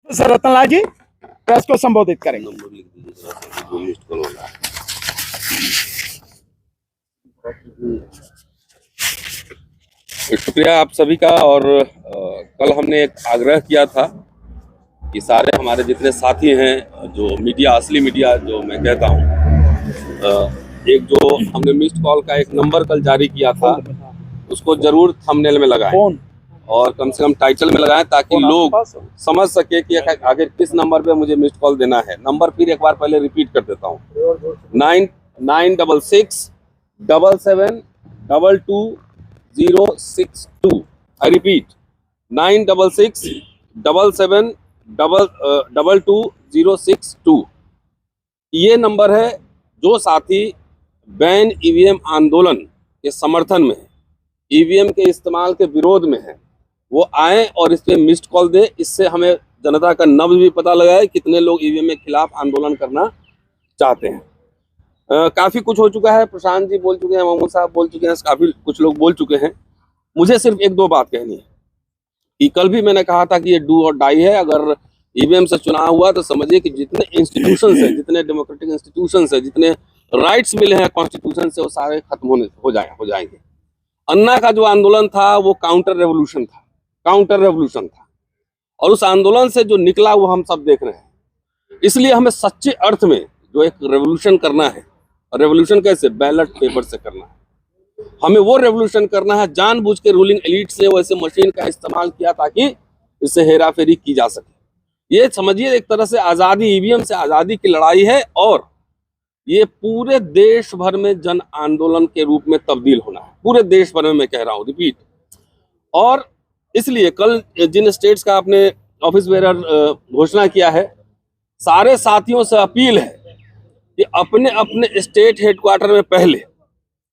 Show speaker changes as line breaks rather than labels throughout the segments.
Sir Ratanlal जी press को संबोधित करेंगे।
नंबर लिख दीजिए जरा सा, जो मिस्ड कॉल हो रहा है। शुक्रिया आप सभी का। और कल हमने एक आग्रह किया था कि सारे हमारे जितने साथी हैं, जो मीडिया, असली मीडिया जो मैं कहता हूँ, एक जो हमने मिस्ड कॉल का एक नंबर कल जारी किया था, उसको जरूर थंबनेल में लगाएं और कम से कम टाइटल में लगाएं, ताकि लोग समझ सके कि आखिर किस नंबर पे मुझे मिस्ड कॉल देना है। नंबर फिर एक बार पहले रिपीट कर देता हूँ, 9966222062। I repeat, 966777222062। ये नंबर है। जो साथी बैन ईवीएम आंदोलन के समर्थन में है, ईवीएम के इस्तेमाल के विरोध में है, वो आए और इस पे मिस्ड कॉल दे। इससे हमें जनता का नब्ज भी पता लगा है कितने लोग ईवीएम के खिलाफ आंदोलन करना चाहते हैं। काफी कुछ हो चुका है, प्रशांत जी बोल चुके हैं, मोहम्मद साहब बोल चुके हैं, काफी कुछ लोग बोल चुके हैं। मुझे सिर्फ एक दो बात कहनी है कि कल भी मैंने कहा था कि ये डू और डाई है। अगर ईवीएम से चुनाव हुआ तो समझिए कि जितने इंस्टीट्यूशंस हैं, जितने डेमोक्रेटिक इंस्टीट्यूशंस हैं, जितने राइट्स मिले हैं कॉन्स्टिट्यूशन से, वो सारे खत्म हो जाएंगे। अन्ना का जो आंदोलन था वो काउंटर रेवोल्यूशन था, और उस आंदोलन से जो निकला वो हम सब देख रहे हैं। इसलिए हमें सच्चे अर्थ में जो एक रेवोल्यूशन करना है, और रेवोल्यूशन कैसे, बैलेट पेपर से करना है। हमें वो रेवोल्यूशन करना है। जानबूझ के रूलिंग एलिट्स ने वैसे मशीन का इस्तेमाल किया ताकि इससे हेराफेरी की जा सके। ये समझिए एक तरह से आजादी, ईवीएम से आजादी की लड़ाई है, और ये पूरे देश भर में जन आंदोलन के रूप में तब्दील होना है। पूरे देश भर में, मैं कह रहा हूँ, रिपीट। और इसलिए कल जिन स्टेट्स का आपने ऑफिस बेरर घोषणा किया है, सारे साथियों से अपील है कि अपने अपने स्टेट हेडक्वार्टर में पहले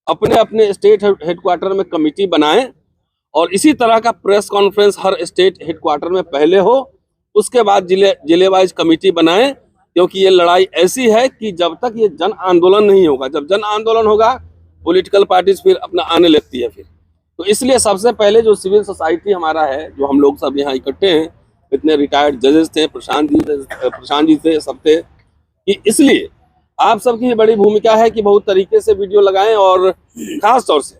अपने स्टेट हेडक्वार्टर में कमेटी बनाएं, और इसी तरह का प्रेस कॉन्फ्रेंस हर स्टेट हेडक्वार्टर में पहले हो। उसके बाद जिले वाइज कमेटी बनाएं, क्योंकि ये लड़ाई ऐसी है कि जब तक ये जन आंदोलन नहीं होगा, जब जन आंदोलन होगा, पॉलिटिकल पार्टीज फिर अपना आने लगती है फिर। तो इसलिए सबसे पहले जो सिविल सोसाइटी हमारा है, जो हम लोग सब यहाँ इकट्ठे हैं, इतने रिटायर्ड जजेस थे, प्रशांत जी थे, सब थे, कि इसलिए आप सबकी बड़ी भूमिका है कि बहुत तरीके से वीडियो लगाएं। और खास तौर से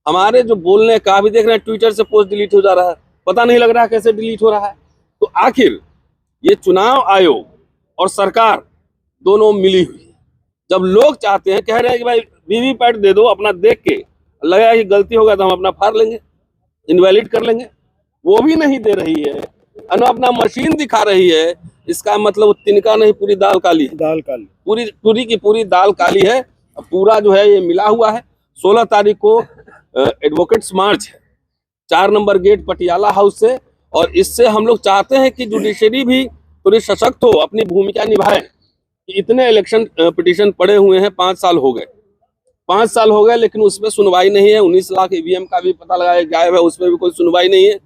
हमारे जो बोलने का भी देख रहे हैं, ट्विटर से पोस्ट डिलीट हो जा रहा है, पता नहीं लग रहा है कैसे डिलीट हो रहा है। तो आखिर ये चुनाव आयोग और सरकार दोनों मिली हुई है। जब लोग चाहते हैं, कह रहे हैं कि भाई वीवीपैट दे दो, अपना देख के लगा कि गलती होगा तो हम अपना फाड़ लेंगे, इनवैलिड कर लेंगे, वो भी नहीं दे रही है, अपना मशीन दिखा रही है। इसका मतलब तिनका नहीं, पूरी दाल काली है, पूरी की पूरी दाल काली है। पूरा जो है ये मिला हुआ है। 16 तारीख को एडवोकेट्स मार्च है 4 नंबर गेट पटियाला हाउस से, और इससे हम लोग चाहते हैं कि जुडिशरी भी थोड़ी सशक्त हो, अपनी भूमिका निभाए। इतने इलेक्शन पिटीशन पड़े हुए हैं, 5 साल हो गए, लेकिन उसमें सुनवाई नहीं है। 19 लाख ईवीएम का भी पता लगाया गायब है, उसमें भी कोई सुनवाई नहीं है।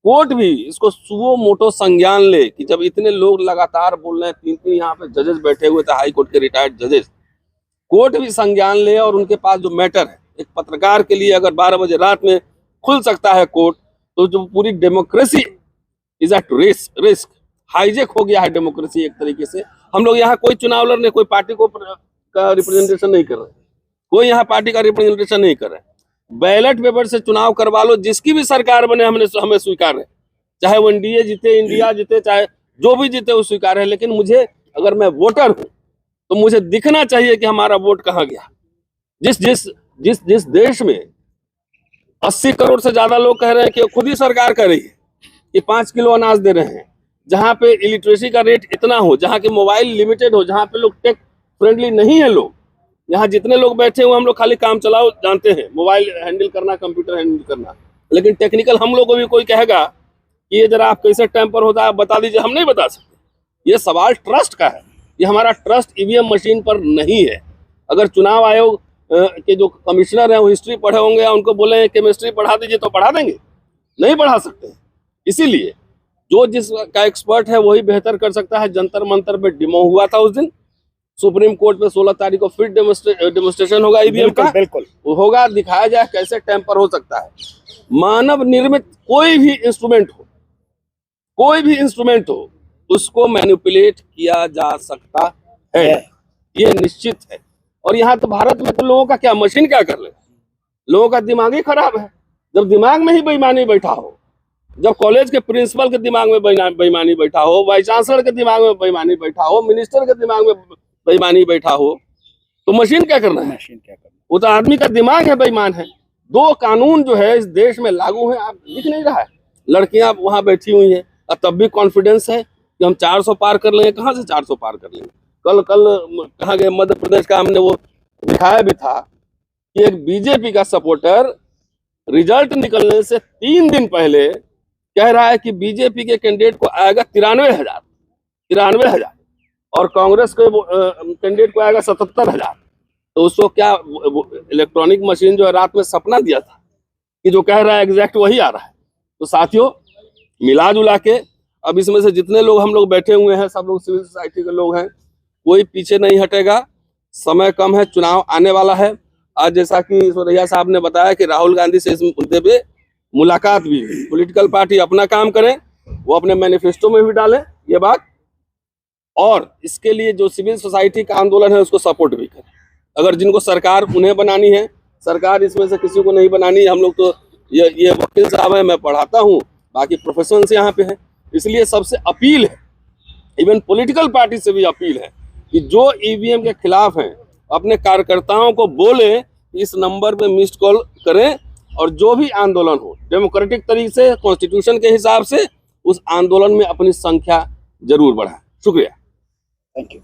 कोर्ट भी इसको सुओ मोटो संज्ञान ले कि जब इतने लोग लगातार बोल रहे हैं, 3 यहाँ पे जजेस बैठे हुए थे, हाई कोर्ट के रिटायर्ड जजेस, कोर्ट भी संज्ञान ले, और उनके पास जो मैटर है, एक पत्रकार के लिए अगर 12 बजे रात में खुल सकता है कोर्ट, तो जो पूरी democracy is at risk, hijack हो गया है डेमोक्रेसी एक तरीके से। हम लोग यहाँ कोई चुनाव लड़ने, कोई पार्टी का रिप्रेजेंटेशन नहीं कर रहे, कोई यहाँ पार्टी का रिप्रेजेंटेशन नहीं कर रहे। बैलेट पेपर से चुनाव करवा लो, जिसकी भी सरकार बने हमें स्वीकार है, चाहे वो एनडीए जीते, इंडिया जीते, चाहे जो भी जीते वो स्वीकार है। लेकिन मुझे, अगर मैं वोटर हूं, तो मुझे दिखना चाहिए कि हमारा वोट कहाँ गया। जिस देश में 80 करोड़ से ज्यादा लोग कह रहे हैं कि खुद ही सरकार कह रही है कि 5 किलो अनाज दे रहे हैं, जहां पे इलिटरेसी का रेट इतना हो, जहां के मोबाइल लिमिटेड हो, जहां पे लोग टेक फ्रेंडली नहीं है लोग, यहाँ जितने लोग बैठे हुए हम लोग खाली काम चलाओ जानते हैं, मोबाइल हैंडल करना, कंप्यूटर हैंडल करना, लेकिन टेक्निकल हम लोग को भी कोई कहेगा कि ये जरा आप कैसे टेम्पर होता है बता दीजिए, हम नहीं बता सकते। ये सवाल ट्रस्ट का है। ये हमारा ट्रस्ट ईवीएम मशीन पर नहीं है। अगर चुनाव आयोग के जो कमिश्नर हैं वो हिस्ट्री पढ़े होंगे या उनको बोले केमिस्ट्री पढ़ा दीजिए तो पढ़ा देंगे, नहीं पढ़ा सकते। इसीलिए जो जिसका एक्सपर्ट है वही बेहतर कर सकता है। जंतर मंतर पे डेमो हुआ था उस दिन, सुप्रीम कोर्ट में 16 तारीख को फिर डेमोस्ट्रेशन होगा ईवीएम का, बिल्कुल होगा, दिखाया जाए कैसे टेम्पर हो सकता है। मानव निर्मित कोई भी इंस्ट्रूमेंट हो, उसको मैनिपुलेट किया जा सकता है, ये निश्चित है। और यहाँ तो भारत में तो लोगों का क्या, मशीन क्या कर ले, लोगों का दिमाग ही खराब है। जब दिमाग में ही बेईमानी बैठा हो, जब कॉलेज के प्रिंसिपल के दिमाग में बेईमानी बैठा हो, वाइस चांसलर के दिमाग में बेईमानी बैठा हो, मिनिस्टर के दिमाग में बेईमानी बैठा हो, तो मशीन क्या करना है?
मशीन क्या करना?
वो तो आदमी का दिमाग है बेईमान है। दो कानून जो है इस देश में लागू है, आप दिख नहीं रहा है। लड़कियां वहां बैठी हुई हैं और तब भी कॉन्फिडेंस है कि हम 400 पार कर लेंगे। कहाँ से 400 पार कर लेंगे? कल कहाँ गए, मध्य प्रदेश का हमने वो दिखाया भी था कि एक बीजेपी का सपोर्टर रिजल्ट निकलने से 3 दिन पहले कह रहा है कि बीजेपी के कैंडिडेट को आएगा 93,000 और कांग्रेस के कैंडिडेट को आएगा 77,000। तो उसको क्या इलेक्ट्रॉनिक मशीन जो है रात में सपना दिया था कि जो कह रहा है एग्जैक्ट वही आ रहा है। तो साथियों, मिला जुला के अब इसमें से जितने लोग हम लोग बैठे हुए हैं, सब लोग सिविल सोसाइटी के लोग हैं, कोई पीछे नहीं हटेगा। समय कम है, चुनाव आने वाला है। आज जैसा कि सोरैया साहब ने बताया कि राहुल गांधी से इस मुद्दे पे मुलाकात भी हुई। पॉलिटिकल पार्टी अपना काम करें, वो अपने मैनिफेस्टो में भी डालें ये बात, और इसके लिए जो सिविल सोसाइटी का आंदोलन है उसको सपोर्ट भी करें। अगर जिनको सरकार उन्हें बनानी है, सरकार इसमें से किसी को नहीं बनानी। हम लोग तो ये वकील साहब है, मैं पढ़ाता हूँ, बाकी प्रोफेशनल से यहाँ पे है। इसलिए सबसे अपील है, इवन पॉलिटिकल पार्टी से भी अपील है कि जो ईवीएम के खिलाफ हैं अपने कार्यकर्ताओं को बोले इस नंबर पे मिस्ड कॉल करें, और जो भी आंदोलन हो डेमोक्रेटिक तरीके से, कॉन्स्टिट्यूशन के हिसाब से, उस आंदोलन में अपनी संख्या जरूर बढ़ाएं। शुक्रिया।
Thank you.